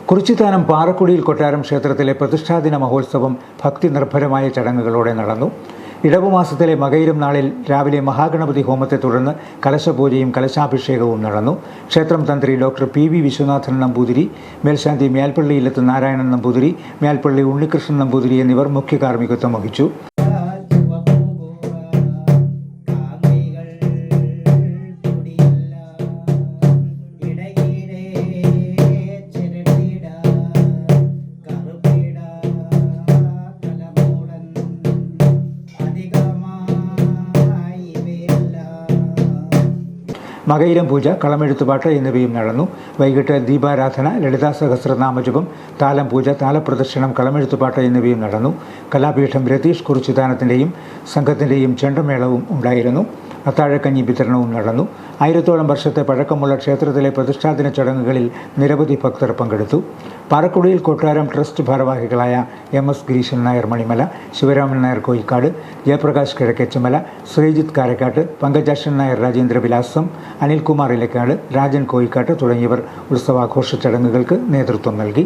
കുറിച്ചിത്താനം പാറക്കുടിയിൽ കൊട്ടാരം ക്ഷേത്രത്തിലെ പ്രതിഷ്ഠാദിന മഹോത്സവം ഭക്തി നിർഭരമായ ചടങ്ങുകളോടെ നടന്നു. ഇടവമാസത്തിലെ മകയിരം നാളിൽ രാവിലെ മഹാഗണപതി ഹോമത്തെ തുടർന്ന് കലശപൂജയും കലശാഭിഷേകവും നടന്നു. ക്ഷേത്രം തന്ത്രി ഡോക്ടർ PV വിശ്വനാഥൻ നമ്പൂതിരി, മേൽശാന്തി മ്യാൽപ്പള്ളിയിലത്ത് നാരായണൻ നമ്പൂതിരി, മ്യാൽപ്പള്ളി ഉണ്ണികൃഷ്ണൻ നമ്പൂതിരി എന്നിവർ മുഖ്യ കാർമ്മികത്വം വഹിച്ചു. മകയിരം പൂജ, കളമെഴുത്തുപാട്ട് എന്നിവയും നടന്നു. വൈകിട്ട് ദീപാരാധന, ലളിതാ സഹസ്രനാമജപം, താലം പൂജ, താലപ്രദക്ഷിണം, കളമെഴുത്തുപാട്ട് എന്നിവയും നടന്നു. കലാപീഠം രതീഷ് കുറിച്ചിത്താനത്തിൻ്റെയും സംഘത്തിൻ്റെയും ചെണ്ടമേളവും ഉണ്ടായിരുന്നു. അത്താഴക്കഞ്ഞി വിതരണവും നടന്നു. 1000ഓളം വർഷത്തെ പഴക്കമുള്ള ക്ഷേത്രത്തിലെ പ്രതിഷ്ഠാദിന ചടങ്ങുകളിൽ നിരവധി ഭക്തർ പങ്കെടുത്തു. പാറക്കുടിയിൽ കൊട്ടാരം ട്രസ്റ്റ് ഭാരവാഹികളായ MS ഗിരീശൻ നായർ മണിമല, ശിവരാമൻ നായർ കോയിക്കാട്, ജയപ്രകാശ് കിഴക്കേച്ചമല, ശ്രീജിത്ത് കാരക്കാട്ട്, പങ്കജാക്ഷൻ നായർ രാജേന്ദ്രവിലാസം, അനിൽകുമാർ ഇലക്കാട്, രാജൻ കോയിക്കാട്ട് തുടങ്ങിയവർ ഉത്സവാഘോഷ ചടങ്ങുകൾക്ക് നേതൃത്വം നൽകി.